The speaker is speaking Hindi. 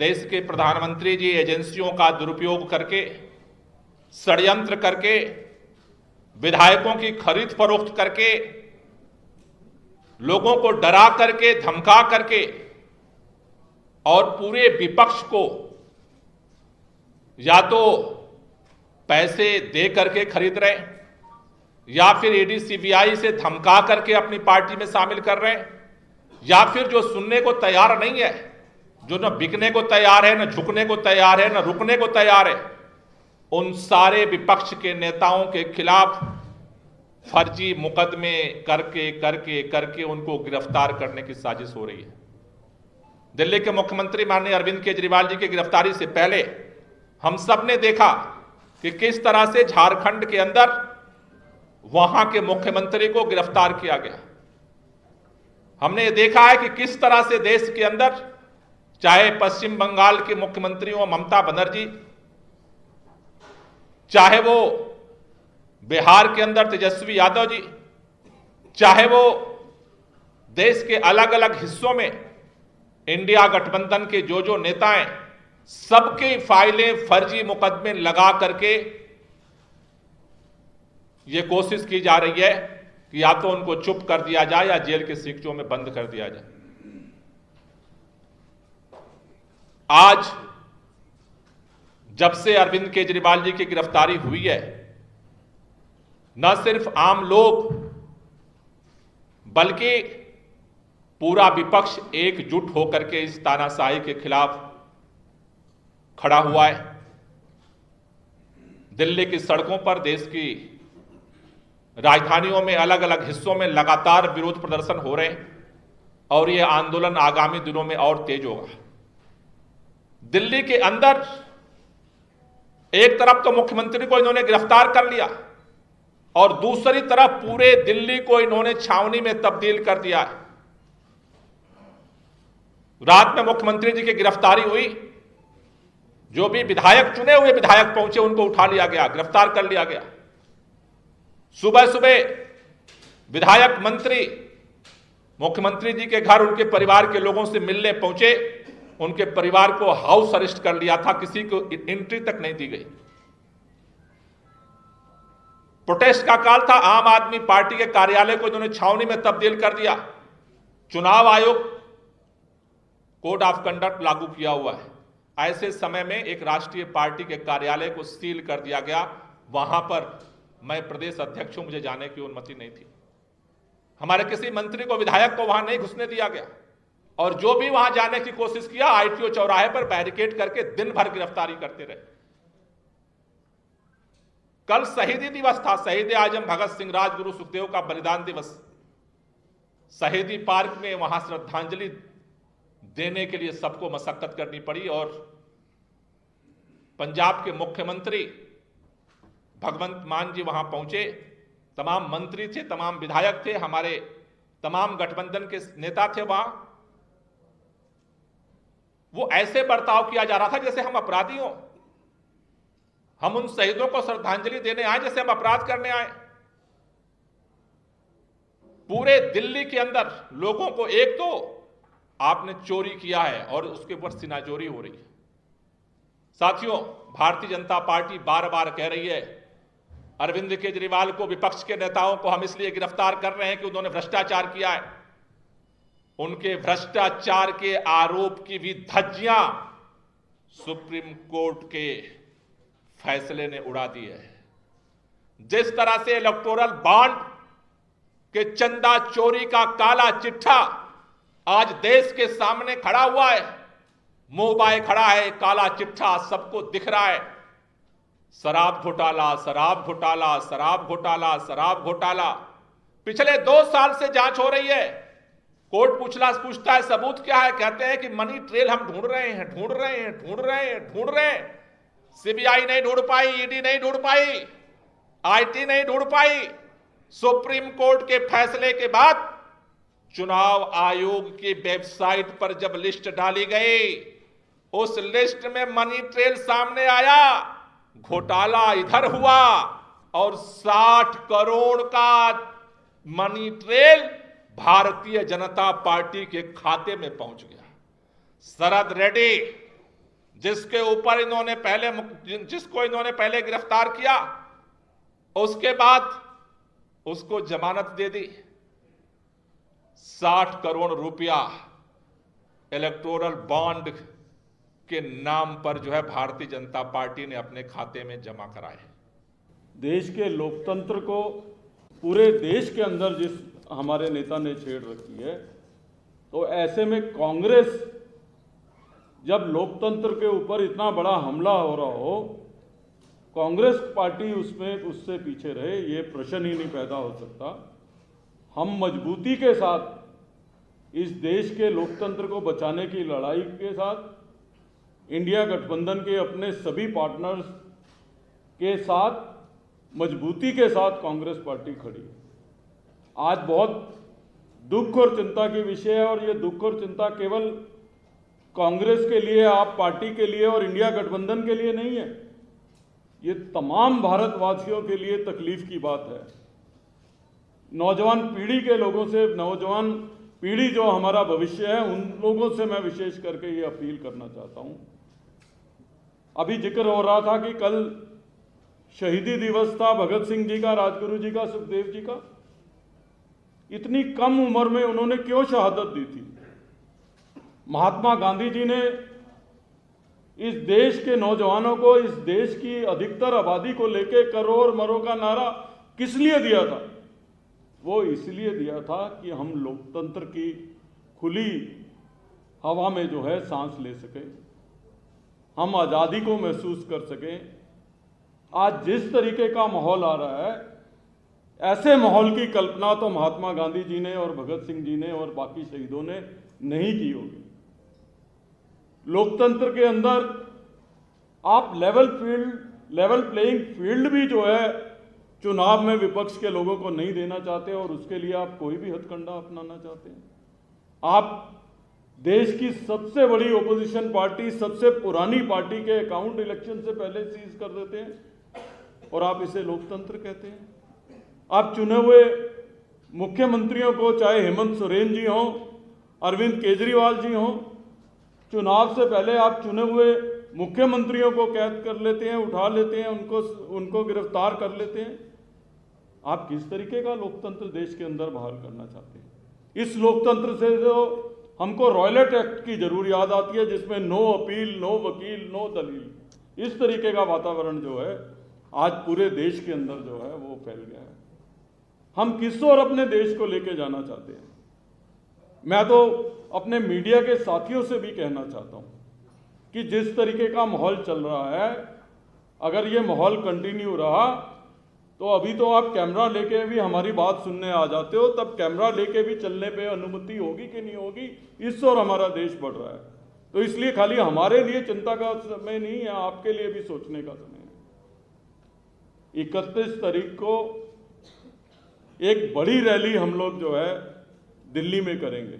देश के प्रधानमंत्री जी एजेंसियों का दुरुपयोग करके, षड्यंत्र करके, विधायकों की खरीद फरोख्त करके, लोगों को डरा करके, धमका करके और पूरे विपक्ष को या तो पैसे दे करके खरीद रहे हैं या फिर ईडी सीबीआई से धमका करके अपनी पार्टी में शामिल कर रहे हैं, या फिर जो सुनने को तैयार नहीं है, जो न बिकने को तैयार है, न झुकने को तैयार है, न रुकने को तैयार है, उन सारे विपक्ष के नेताओं के खिलाफ फर्जी मुकदमे करके करके करके उनको गिरफ्तार करने की साजिश हो रही है। दिल्ली के मुख्यमंत्री माननीय अरविंद केजरीवाल जी की गिरफ्तारी से पहले हम सब ने देखा कि किस तरह से झारखंड के अंदर वहां के मुख्यमंत्री को गिरफ्तार किया गया। हमने ये देखा है कि किस तरह से देश के अंदर, चाहे पश्चिम बंगाल के मुख्यमंत्री हो ममता बनर्जी, चाहे वो बिहार के अंदर तेजस्वी यादव जी, चाहे वो देश के अलग अलग हिस्सों में इंडिया गठबंधन के जो नेता हैं, सबकी फाइलें फर्जी मुकदमे लगा करके ये कोशिश की जा रही है कि या तो उनको चुप कर दिया जाए या जेल के सीखचों में बंद कर दिया जाए। आज जब से अरविंद केजरीवाल जी की गिरफ्तारी हुई है, न सिर्फ आम लोग बल्कि पूरा विपक्ष एकजुट होकर के इस तानाशाही के खिलाफ खड़ा हुआ है। दिल्ली की सड़कों पर, देश की राजधानियों में, अलग अलग हिस्सों में लगातार विरोध प्रदर्शन हो रहे हैं और यह आंदोलन आगामी दिनों में और तेज होगा। दिल्ली के अंदर एक तरफ तो मुख्यमंत्री को इन्होंने गिरफ्तार कर लिया और दूसरी तरफ पूरे दिल्ली को इन्होंने छावनी में तब्दील कर दिया है। रात में मुख्यमंत्री जी की गिरफ्तारी हुई, जो भी विधायक, चुने हुए विधायक पहुंचे, उनको उठा लिया गया, गिरफ्तार कर लिया गया। सुबह सुबह विधायक मंत्री मुख्यमंत्री जी के घर उनके परिवार के लोगों से मिलने पहुंचे, उनके परिवार को हाउस अरेस्ट कर लिया था, किसी को एंट्री तक नहीं दी गई। प्रोटेस्ट का काल था, आम आदमी पार्टी के कार्यालय को इन्होंने छावनी में तब्दील कर दिया। चुनाव आयोग कोड ऑफ कंडक्ट लागू किया हुआ है, ऐसे समय में एक राष्ट्रीय पार्टी के कार्यालय को सील कर दिया गया। वहां पर मैं प्रदेश अध्यक्ष हूं, मुझे जाने की अनुमति नहीं थी। हमारे किसी मंत्री को, विधायक को वहां नहीं घुसने दिया गया और जो भी वहां जाने की कोशिश किया, आईटीओ चौराहे पर बैरिकेड करके दिन भर गिरफ्तारी करते रहे। कल शहीदी दिवस था, शहीद आजम भगत सिंह, राजगुरु सुखदेव का बलिदान दिवस। शहीदी पार्क में वहां श्रद्धांजलि देने के लिए सबको मशक्कत करनी पड़ी और पंजाब के मुख्यमंत्री भगवंत मान जी वहां पहुंचे। तमाम मंत्री थे, तमाम विधायक थे, हमारे तमाम गठबंधन के नेता थे वहां। वो ऐसे बर्ताव किया जा रहा था जैसे हम अपराधी हों। हम उन शहीदों को श्रद्धांजलि देने आए जैसे हम अपराध करने आए। पूरे दिल्ली के अंदर लोगों को, एक तो आपने चोरी किया है और उसके ऊपर सिनाचोरी हो रही है। साथियों, भारतीय जनता पार्टी बार बार कह रही है अरविंद केजरीवाल को, विपक्ष के नेताओं को हम इसलिए गिरफ्तार कर रहे हैं कि उन्होंने भ्रष्टाचार किया है। उनके भ्रष्टाचार के आरोप की भी धज्जियां सुप्रीम कोर्ट के फैसले ने उड़ा दी है। जिस तरह से इलेक्टोरल बॉन्ड के चंदा चोरी का काला चिट्ठा आज देश के सामने खड़ा हुआ है, मुंह बाए खड़ा है, काला चिट्ठा सबको दिख रहा है। शराब घोटाला, शराब घोटाला, शराब घोटाला, शराब घोटाला। पिछले 2 साल से जांच हो रही है। कोर्ट पूछता है सबूत क्या है, कहते हैं कि मनी ट्रेल हम ढूंढ रहे हैं। सीबीआई नहीं ढूंढ पाई, ईडी नहीं ढूंढ पाई, आईटी नहीं ढूंढ पाई। सुप्रीम कोर्ट के फैसले के बाद चुनाव आयोग की वेबसाइट पर जब लिस्ट डाली गई, उस लिस्ट में मनी ट्रेल सामने आया, घोटाला इधर हुआ और 60 करोड़ का money trail Bharatiya Janata party के खाते में पहुंच गया। शरद रेड्डी जिसको इन्होंने पहले गिरफ्तार किया, उसके बाद उसको जमानत दे दी। 60 करोड़ रुपया इलेक्टोरल बॉन्ड के नाम पर जो है भारतीय जनता पार्टी ने अपने खाते में जमा कराए। देश के लोकतंत्र को पूरे देश के अंदर जिस हमारे नेता ने छेड़ रखी है, तो ऐसे में कांग्रेस जब लोकतंत्र के ऊपर इतना बड़ा हमला हो रहा हो, कांग्रेस पार्टी उससे पीछे रहे, ये प्रश्न ही नहीं पैदा हो सकता। हम मजबूती के साथ इस देश के लोकतंत्र को बचाने की लड़ाई के साथ इंडिया गठबंधन के अपने सभी पार्टनर्स के साथ मजबूती के साथ कांग्रेस पार्टी खड़ी है। आज बहुत दुख और चिंता की विषय है, और ये दुख और चिंता केवल कांग्रेस के लिए, आप पार्टी के लिए और इंडिया गठबंधन के लिए नहीं है, ये तमाम भारतवासियों के लिए तकलीफ की बात है। नौजवान पीढ़ी के लोगों से, नौजवान पीढ़ी जो हमारा भविष्य है, उन लोगों से मैं विशेष करके ये अपील करना चाहता हूं। अभी जिक्र हो रहा था कि कल शहीदी दिवस था भगत सिंह जी का, राजगुरु जी का, सुखदेव जी का। इतनी कम उम्र में उन्होंने क्यों शहादत दी थी? महात्मा गांधी जी ने इस देश के नौजवानों को, इस देश की अधिकतर आबादी को लेके करो और मरो का नारा किस लिए दिया था? वो इसलिए दिया था कि हम लोकतंत्र की खुली हवा में जो है सांस ले सकें, हम आज़ादी को महसूस कर सकें। आज जिस तरीके का माहौल आ रहा है, ऐसे माहौल की कल्पना तो महात्मा गांधी जी ने और भगत सिंह जी ने और बाकी शहीदों ने नहीं की होगी। लोकतंत्र के अंदर आप लेवल प्लेइंग फील्ड भी जो है चुनाव में विपक्ष के लोगों को नहीं देना चाहते, और उसके लिए आप कोई भी हथकंडा अपनाना चाहते हैं। आप देश की सबसे बड़ी ओपोजिशन पार्टी, सबसे पुरानी पार्टी के अकाउंट इलेक्शन से पहले सीज कर देते हैं, और आप इसे लोकतंत्र कहते हैं। आप चुने हुए मुख्यमंत्रियों को, चाहे हेमंत सोरेन जी हों, अरविंद केजरीवाल जी हों, चुनाव से पहले आप चुने हुए मुख्यमंत्रियों को कैद कर लेते हैं, उठा लेते हैं, उनको गिरफ्तार कर लेते हैं। आप किस तरीके का लोकतंत्र देश के अंदर बहाल करना चाहते हैं? इस लोकतंत्र से जो हमको रॉयलेट एक्ट की जरूर याद आती है, जिसमें नो अपील, नो वकील, नो दलील, इस तरीके का वातावरण जो है आज पूरे देश के अंदर जो है वो फैल गया है। हम किस ओर अपने देश को लेके जाना चाहते हैं? मैं तो अपने मीडिया के साथियों से भी कहना चाहता हूं कि जिस तरीके का माहौल चल रहा है, अगर ये माहौल कंटिन्यू रहा तो अभी तो आप कैमरा लेके भी हमारी बात सुनने आ जाते हो, तब कैमरा लेके भी चलने पे अनुमति होगी कि नहीं होगी, इस ओर हमारा देश बढ़ रहा है। तो इसलिए खाली हमारे लिए चिंता का समय नहीं है, आपके लिए भी सोचने का समय है। 31 तारीख को एक बड़ी रैली हम लोग जो है दिल्ली में करेंगे।